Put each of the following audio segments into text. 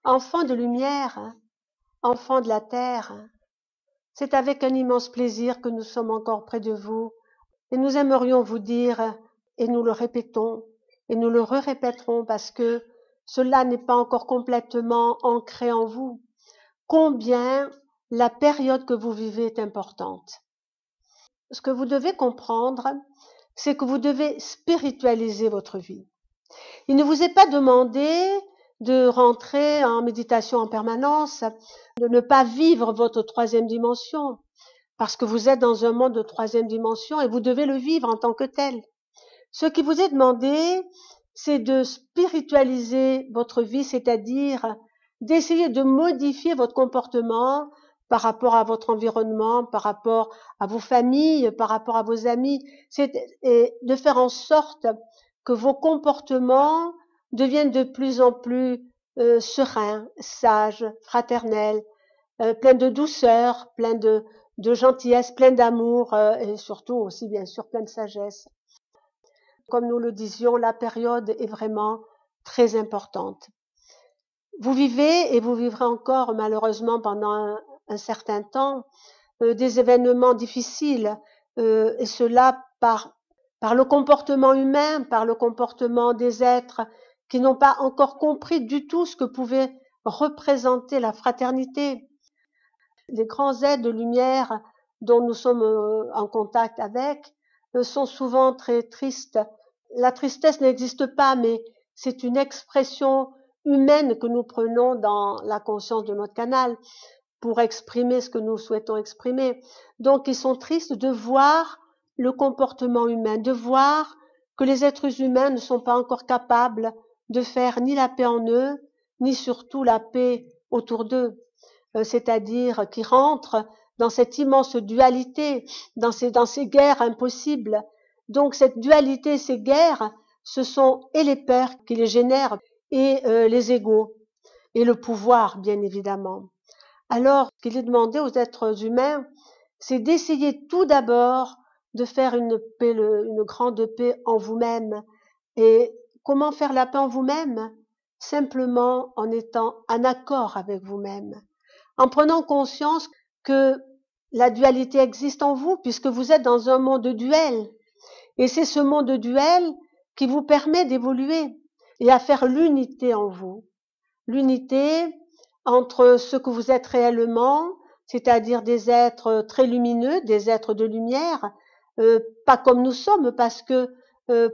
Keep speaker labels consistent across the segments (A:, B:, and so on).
A: Enfants de lumière, enfants de la terre, c'est avec un immense plaisir que nous sommes encore près de vous et nous aimerions vous dire, et nous le répétons, et nous le répéterons parce que cela n'est pas encore complètement ancré en vous, combien la période que vous vivez est importante. Ce que vous devez comprendre, c'est que vous devez spiritualiser votre vie. Il ne vous est pas demandé de rentrer en méditation en permanence, de ne pas vivre votre troisième dimension, parce que vous êtes dans un monde de troisième dimension et vous devez le vivre en tant que tel. Ce qui vous est demandé, c'est de spiritualiser votre vie, c'est-à-dire d'essayer de modifier votre comportement par rapport à votre environnement, par rapport à vos familles, par rapport à vos amis, et de faire en sorte que vos comportements deviennent de plus en plus sereins, sages, fraternels, pleins de douceur, pleins de gentillesse, pleins d'amour et surtout aussi bien sûr pleins de sagesse. Comme nous le disions, la période est vraiment très importante. Vous vivez et vous vivrez encore malheureusement pendant un certain temps des événements difficiles et cela par le comportement humain, par le comportement des êtres qui n'ont pas encore compris du tout ce que pouvait représenter la fraternité. Les grands êtres de lumière dont nous sommes en contact avec sont souvent très tristes. La tristesse n'existe pas, mais c'est une expression humaine que nous prenons dans la conscience de notre canal pour exprimer ce que nous souhaitons exprimer. Donc, ils sont tristes de voir le comportement humain, de voir que les êtres humains ne sont pas encore capables de faire ni la paix en eux, ni surtout la paix autour d'eux, c'est-à-dire qui rentrent dans cette immense dualité, dans ces guerres impossibles. Donc, cette dualité, ces guerres, ce sont et les peurs qui les génèrent, et les égos, et le pouvoir, bien évidemment. Alors, ce qu'il est demandé aux êtres humains, c'est d'essayer tout d'abord de faire une paix, une grande paix en vous-même. Et comment faire la paix en vous-même? Simplement en étant en accord avec vous-même, en prenant conscience que la dualité existe en vous, puisque vous êtes dans un monde de duel. Et c'est ce monde de duel qui vous permet d'évoluer et à faire l'unité en vous. L'unité entre ce que vous êtes réellement, c'est-à-dire des êtres très lumineux, des êtres de lumière, pas comme nous sommes, parce que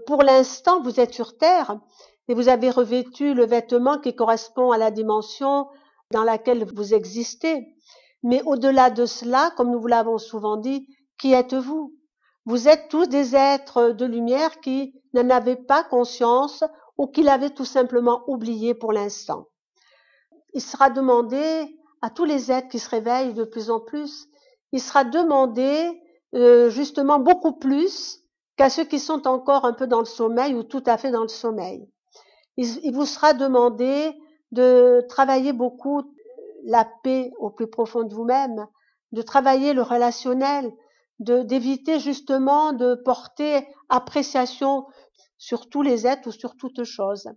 A: pour l'instant, vous êtes sur Terre et vous avez revêtu le vêtement qui correspond à la dimension dans laquelle vous existez. Mais au-delà de cela, comme nous vous l'avons souvent dit, qui êtes-vous? Vous êtes tous des êtres de lumière qui n'en avaient pas conscience ou qui l'avaient tout simplement oublié pour l'instant. Il sera demandé à tous les êtres qui se réveillent de plus en plus, il sera demandé justement beaucoup plus qu'à ceux qui sont encore un peu dans le sommeil ou tout à fait dans le sommeil. Il vous sera demandé de travailler beaucoup la paix au plus profond de vous-même, de travailler le relationnel, d'éviter justement de porter appréciation sur tous les êtres ou sur toute chose.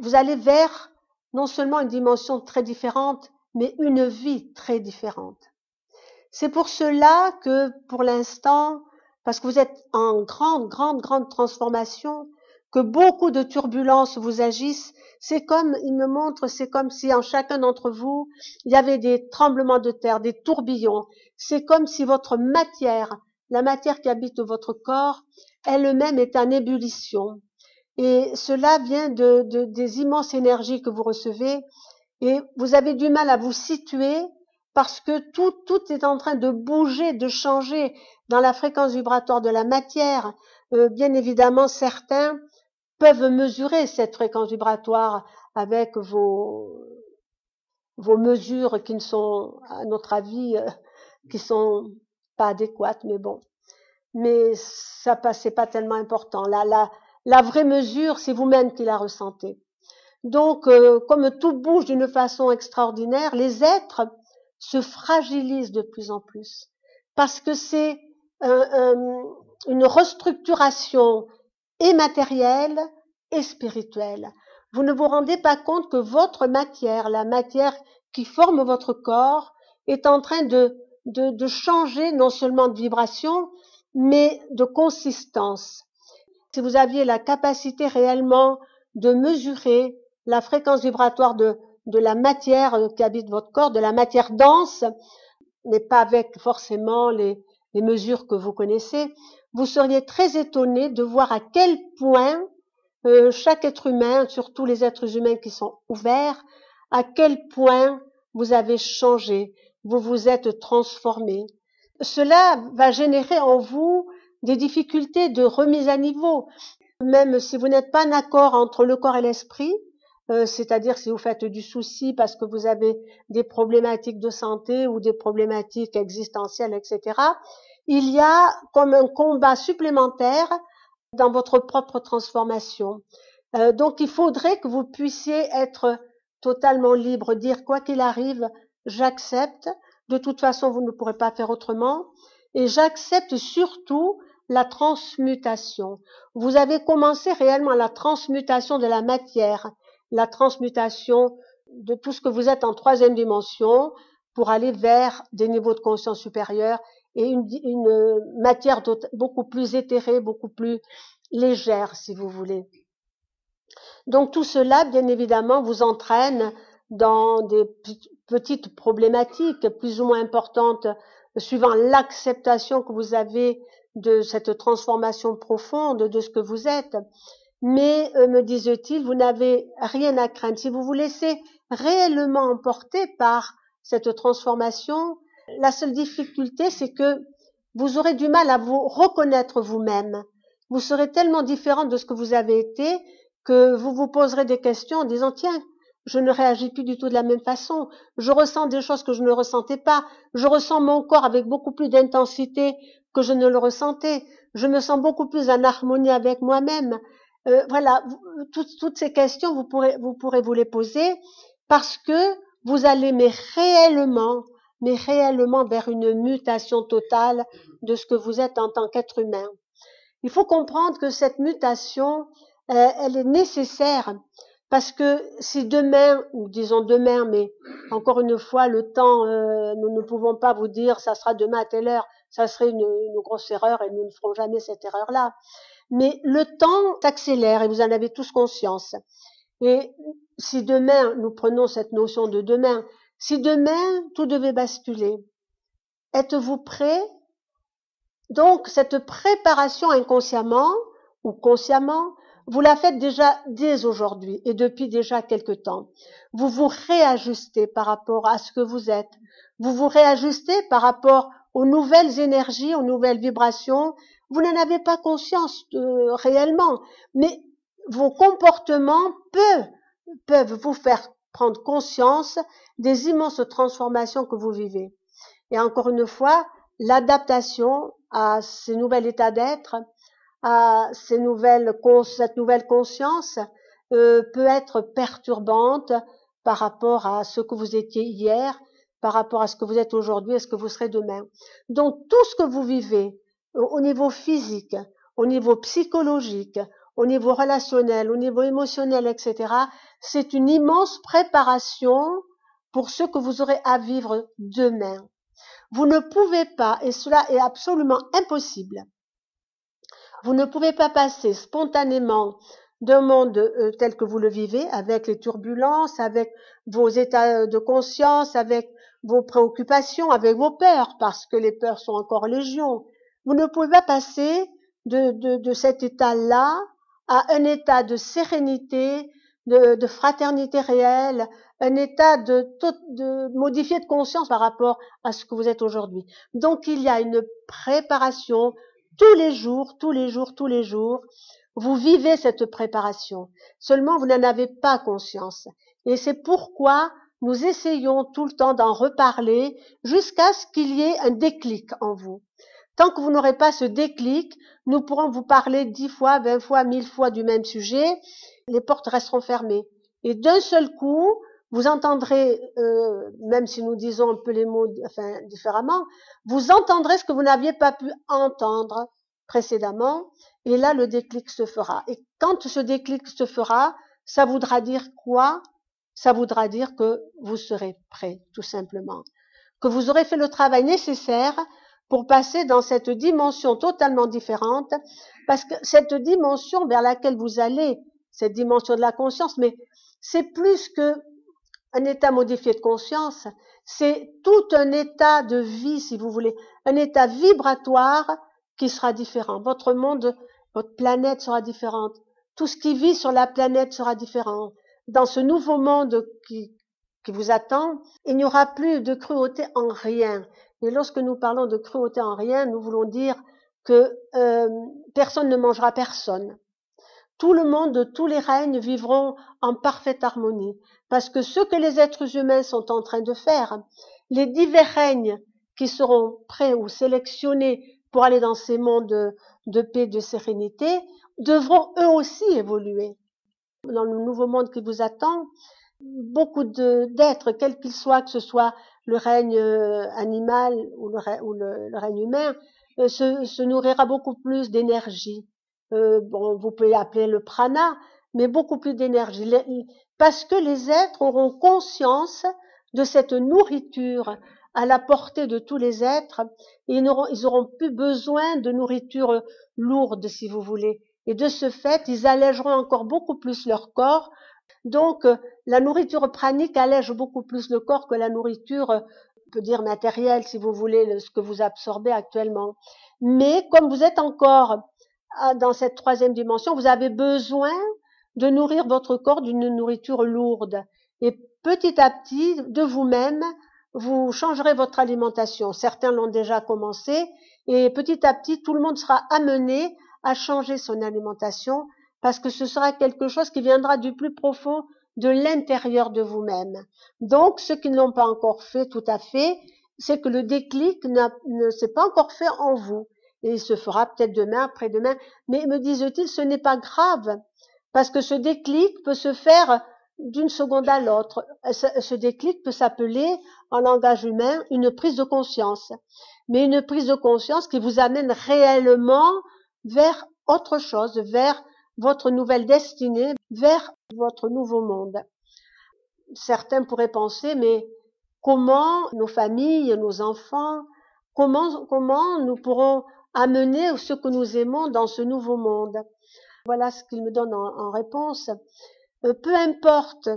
A: Vous allez vers non seulement une dimension très différente, mais une vie très différente. C'est pour cela que, pour l'instant, parce que vous êtes en grande transformation, que beaucoup de turbulences vous agissent, c'est comme, il me montre, c'est comme si en chacun d'entre vous, il y avait des tremblements de terre, des tourbillons. C'est comme si votre matière, la matière qui habite votre corps, elle-même est en ébullition. Et cela vient des immenses énergies que vous recevez, et vous avez du mal à vous situer parce que tout est en train de bouger, de changer dans la fréquence vibratoire de la matière. Bien évidemment, certains peuvent mesurer cette fréquence vibratoire avec vos mesures qui ne sont, à notre avis, qui sont pas adéquates, mais bon. Mais ça, c'est pas tellement important. La vraie mesure, c'est vous-même qui la ressentez. Donc, comme tout bouge d'une façon extraordinaire, les êtres se fragilisent de plus en plus parce que c'est une restructuration et matérielle et spirituelle. Vous ne vous rendez pas compte que votre matière, la matière qui forme votre corps, est en train de changer non seulement de vibration, mais de consistance. Si vous aviez la capacité réellement de mesurer la fréquence vibratoire de la matière qui habite votre corps, de la matière dense, mais pas avec forcément les mesures que vous connaissez, vous seriez très étonné de voir à quel point chaque être humain, surtout les êtres humains qui sont ouverts, à quel point vous avez changé, vous vous êtes transformé. Cela va générer en vous des difficultés de remise à niveau. Même si vous n'êtes pas en accord entre le corps et l'esprit, c'est-à-dire si vous faites du souci parce que vous avez des problématiques de santé ou des problématiques existentielles, etc., il y a comme un combat supplémentaire dans votre propre transformation. Donc il faudrait que vous puissiez être totalement libre, dire quoi qu'il arrive, j'accepte, de toute façon vous ne pourrez pas faire autrement, et j'accepte surtout la transmutation. Vous avez commencé réellement la transmutation de la matière, la transmutation de tout ce que vous êtes en troisième dimension pour aller vers des niveaux de conscience supérieurs et une matière beaucoup plus éthérée, beaucoup plus légère, si vous voulez. Donc tout cela, bien évidemment, vous entraîne dans des petites problématiques plus ou moins importantes suivant l'acceptation que vous avez de cette transformation profonde de ce que vous êtes. Mais, me disent-ils, vous n'avez rien à craindre. Si vous vous laissez réellement emporter par cette transformation, la seule difficulté, c'est que vous aurez du mal à vous reconnaître vous-même. Vous serez tellement différent de ce que vous avez été que vous vous poserez des questions en disant, tiens, je ne réagis plus du tout de la même façon, je ressens des choses que je ne ressentais pas, je ressens mon corps avec beaucoup plus d'intensité que je ne le ressentais, je me sens beaucoup plus en harmonie avec moi-même. Voilà, toutes ces questions, vous pourrez vous les poser parce que vous allez mais réellement vers une mutation totale de ce que vous êtes en tant qu'être humain. Il faut comprendre que cette mutation, elle est nécessaire parce que si demain, ou disons demain, mais encore une fois, le temps, nous ne pouvons pas vous dire ça sera demain à telle heure, ça serait une grosse erreur et nous ne ferons jamais cette erreur-là. Mais le temps s'accélère et vous en avez tous conscience. Et si demain, nous prenons cette notion de demain, si demain tout devait basculer, êtes-vous prêts? Donc cette préparation inconsciemment ou consciemment, vous la faites déjà dès aujourd'hui et depuis déjà quelque temps. Vous vous réajustez par rapport à ce que vous êtes. Vous vous réajustez par rapport aux nouvelles énergies, aux nouvelles vibrations. Vous n'en avez pas conscience réellement, mais vos comportements peuvent vous faire prendre conscience des immenses transformations que vous vivez. Et encore une fois, l'adaptation à ces nouveaux états d'être, à cette nouvelle conscience peut être perturbante par rapport à ce que vous étiez hier, par rapport à ce que vous êtes aujourd'hui et ce que vous serez demain. Donc tout ce que vous vivez au niveau physique, au niveau psychologique, au niveau relationnel, au niveau émotionnel, etc., c'est une immense préparation pour ce que vous aurez à vivre demain. Vous ne pouvez pas, et cela est absolument impossible, vous ne pouvez pas passer spontanément d'un monde tel que vous le vivez, avec les turbulences, avec vos états de conscience, avec vos préoccupations, avec vos peurs, parce que les peurs sont encore légion. Vous ne pouvez pas passer de cet état-là à un état de sérénité, de fraternité réelle, un état de modifié de conscience par rapport à ce que vous êtes aujourd'hui. Donc il y a une préparation tous les jours, vous vivez cette préparation. Seulement, vous n'en avez pas conscience. Et c'est pourquoi nous essayons tout le temps d'en reparler jusqu'à ce qu'il y ait un déclic en vous. Tant que vous n'aurez pas ce déclic, nous pourrons vous parler 10 fois, 20 fois, 1000 fois du même sujet. Les portes resteront fermées. Et d'un seul coup, vous entendrez, même si nous disons un peu les mots différemment, vous entendrez ce que vous n'aviez pas pu entendre précédemment, et là le déclic se fera. Et quand ce déclic se fera, Ça voudra dire quoi? Ça voudra dire que vous serez prêt, tout simplement. Que vous aurez fait le travail nécessaire pour passer dans cette dimension totalement différente, parce que cette dimension vers laquelle vous allez, cette dimension de la conscience, mais c'est plus que un état modifié de conscience, c'est tout un état de vie, si vous voulez, un état vibratoire qui sera différent. Votre monde, votre planète sera différente. Tout ce qui vit sur la planète sera différent. Dans ce nouveau monde qui vous attend, il n'y aura plus de cruauté en rien. Et lorsque nous parlons de cruauté en rien, nous voulons dire que personne ne mangera personne. Tout le monde, tous les règnes vivront en parfaite harmonie. Parce que ce que les êtres humains sont en train de faire, les divers règnes qui seront prêts ou sélectionnés pour aller dans ces mondes de paix, de sérénité, devront eux aussi évoluer. Dans le nouveau monde qui vous attend, beaucoup d'êtres, quels qu'ils soient, que ce soit le règne animal ou le règne humain, se nourrira beaucoup plus d'énergie. Bon, vous pouvez appeler le prana, mais beaucoup plus d'énergie. Parce que les êtres auront conscience de cette nourriture à la portée de tous les êtres, et ils auront plus besoin de nourriture lourde, si vous voulez. Et de ce fait, ils allègeront encore beaucoup plus leur corps. Donc, la nourriture pranique allège beaucoup plus le corps que la nourriture, on peut dire matérielle, si vous voulez, ce que vous absorbez actuellement. Mais comme vous êtes encore dans cette troisième dimension, vous avez besoin de nourrir votre corps d'une nourriture lourde. Et petit à petit, de vous-même, vous changerez votre alimentation. Certains l'ont déjà commencé, et petit à petit, tout le monde sera amené à changer son alimentation, parce que ce sera quelque chose qui viendra du plus profond de l'intérieur de vous-même. Donc, ceux qui ne l'ont pas encore fait tout à fait, c'est que le déclic ne s'est pas encore fait en vous. Et il se fera peut-être demain, après-demain. Mais me disent-ils, ce n'est pas grave, parce que ce déclic peut se faire d'une seconde à l'autre. Ce déclic peut s'appeler, en langage humain, une prise de conscience. Mais une prise de conscience qui vous amène réellement vers autre chose, vers votre nouvelle destinée, vers votre nouveau monde. Certains pourraient penser, mais comment nos familles, nos enfants, comment nous pourrons amener ce que nous aimons dans ce nouveau monde? Voilà ce qu'ils me donnent en réponse. Peu importe,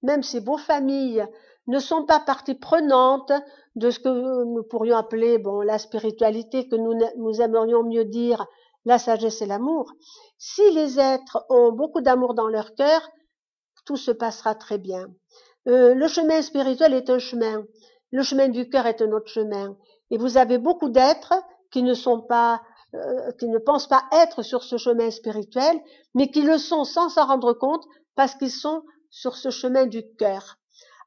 A: même si vos familles ne sont pas partie prenante de ce que nous pourrions appeler la spiritualité, que nous aimerions mieux dire la sagesse et l'amour, si les êtres ont beaucoup d'amour dans leur cœur, tout se passera très bien. Le chemin spirituel est un chemin, le chemin du cœur est un autre chemin, et vous avez beaucoup d'êtres qui ne pensent pas être sur ce chemin spirituel, mais qui le sont sans s'en rendre compte parce qu'ils sont sur ce chemin du cœur.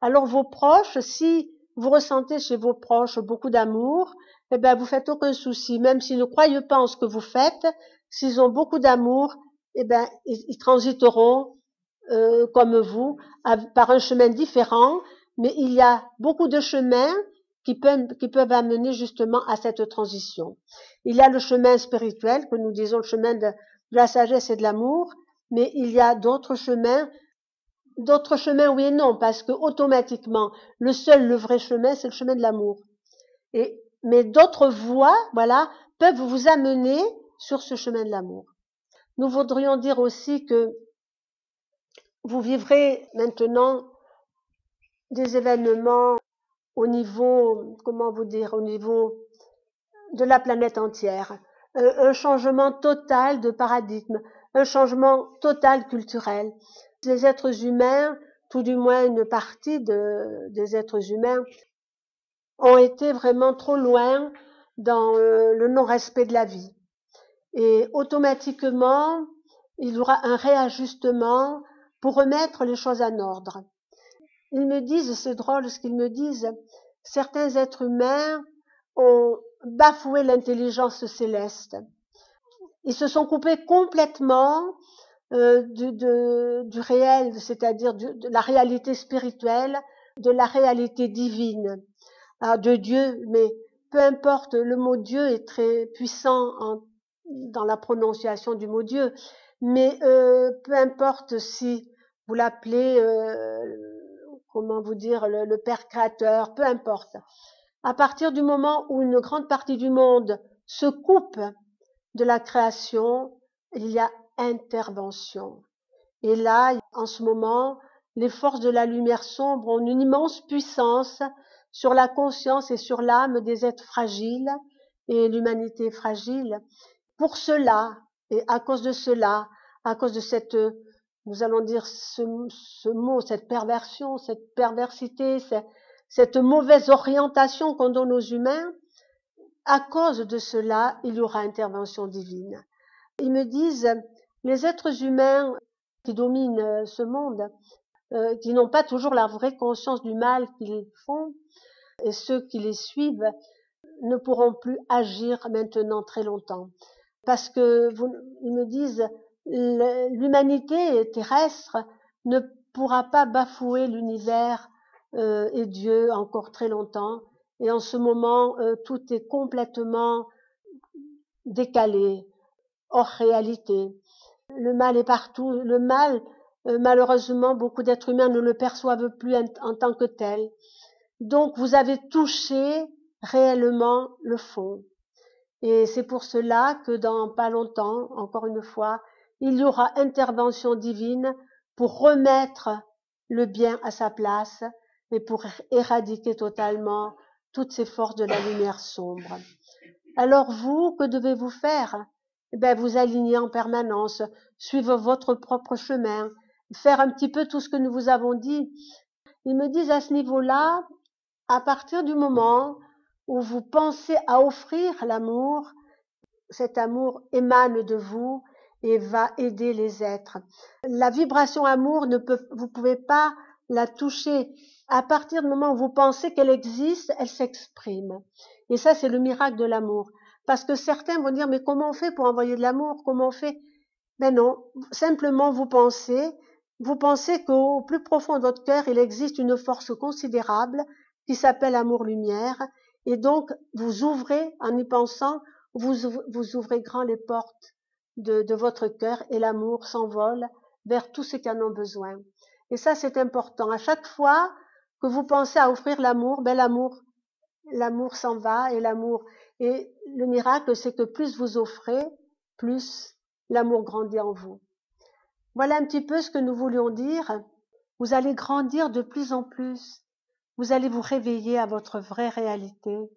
A: Alors vos proches, si vous ressentez chez vos proches beaucoup d'amour, eh bien vous faites aucun souci, même s'ils ne croient pas en ce que vous faites, s'ils ont beaucoup d'amour, eh bien ils transiteront comme vous par un chemin différent, mais il y a beaucoup de chemins qui peuvent amener justement à cette transition. Il y a le chemin spirituel, que nous disons le chemin de la sagesse et de l'amour, mais il y a d'autres chemins, oui et non, parce que automatiquement, le vrai chemin, c'est le chemin de l'amour. Mais d'autres voies, voilà, peuvent vous amener sur ce chemin de l'amour. Nous voudrions dire aussi que vous vivrez maintenant des événements au niveau, au niveau de la planète entière, un changement total de paradigme, un changement total culturel. Les êtres humains, tout du moins une partie des êtres humains, ont été vraiment trop loin dans le non-respect de la vie. Et automatiquement, il y aura un réajustement pour remettre les choses en ordre. Ils me disent, c'est drôle ce qu'ils me disent, certains êtres humains ont bafoué l'intelligence céleste. Ils se sont coupés complètement du réel, c'est-à-dire de la réalité spirituelle, de la réalité divine, de Dieu. Mais peu importe, le mot Dieu est très puissant dans la prononciation du mot Dieu, mais peu importe si vous l'appelez, comment vous dire, le Père créateur, peu importe. À partir du moment où une grande partie du monde se coupe de la création, il y a intervention. Et là, en ce moment, les forces de la lumière sombre ont une immense puissance sur la conscience et sur l'âme des êtres fragiles, et l'humanité est fragile. Pour cela, et à cause de cela, à cause de cette, nous allons dire ce mot, cette perversion, cette perversité, cette mauvaise orientation qu'on donne aux humains, à cause de cela, il y aura intervention divine. Ils me disent, les êtres humains qui dominent ce monde, qui n'ont pas toujours la vraie conscience du mal qu'ils font, et ceux qui les suivent ne pourront plus agir maintenant très longtemps. Parce que, ils me disent, l'humanité terrestre ne pourra pas bafouer l'univers et Dieu encore très longtemps. Et en ce moment, tout est complètement décalé, hors réalité. Le mal est partout. Le mal, malheureusement, beaucoup d'êtres humains ne le perçoivent plus en tant que tel. Donc, vous avez touché réellement le fond. Et c'est pour cela que dans pas longtemps, encore une fois, il y aura intervention divine pour remettre le bien à sa place et pour éradiquer totalement toutes ces forces de la lumière sombre. Alors vous, que devez-vous faire? Eh bien, vous aligner en permanence, suivre votre propre chemin, faire un petit peu tout ce que nous vous avons dit. Ils me disent à ce niveau-là, à partir du moment où vous pensez à offrir l'amour, cet amour émane de vous et va aider les êtres. La vibration amour vous pouvez pas la toucher. À partir du moment où vous pensez qu'elle existe, elle s'exprime. Et ça, c'est le miracle de l'amour. Parce que certains vont dire, mais comment on fait pour envoyer de l'amour? Comment on fait? Ben non, simplement vous pensez qu'au plus profond de votre cœur, il existe une force considérable qui s'appelle amour-lumière. Et donc, vous ouvrez, en y pensant, vous ouvrez grand les portes de votre cœur et l'amour s'envole vers tous ceux qui en ont besoin. Et ça, c'est important. À chaque fois que vous pensez à offrir l'amour, ben l'amour s'en va et le miracle, c'est que plus vous offrez, plus l'amour grandit en vous. Voilà un petit peu ce que nous voulions dire. Vous allez grandir de plus en plus. Vous allez vous réveiller à votre vraie réalité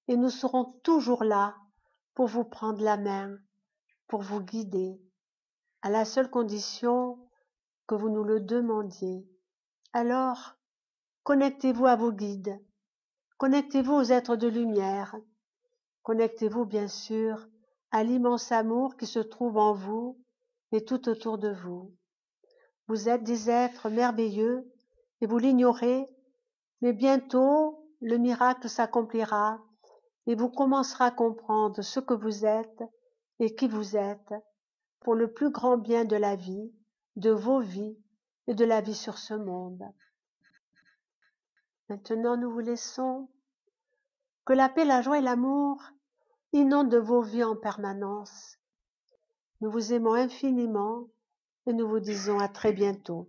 A: et nous serons toujours là pour vous prendre la main, pour vous guider, à la seule condition que vous nous le demandiez. Alors, connectez-vous à vos guides, connectez-vous aux êtres de lumière, connectez-vous bien sûr à l'immense amour qui se trouve en vous et tout autour de vous. Vous êtes des êtres merveilleux et vous l'ignorez, mais bientôt le miracle s'accomplira et vous commencerez à comprendre ce que vous êtes et qui vous êtes pour le plus grand bien de la vie, de vos vies et de la vie sur ce monde. Maintenant, nous vous laissons. Que la paix, la joie et l'amour inondent vos vies en permanence. Nous vous aimons infiniment et nous vous disons à très bientôt.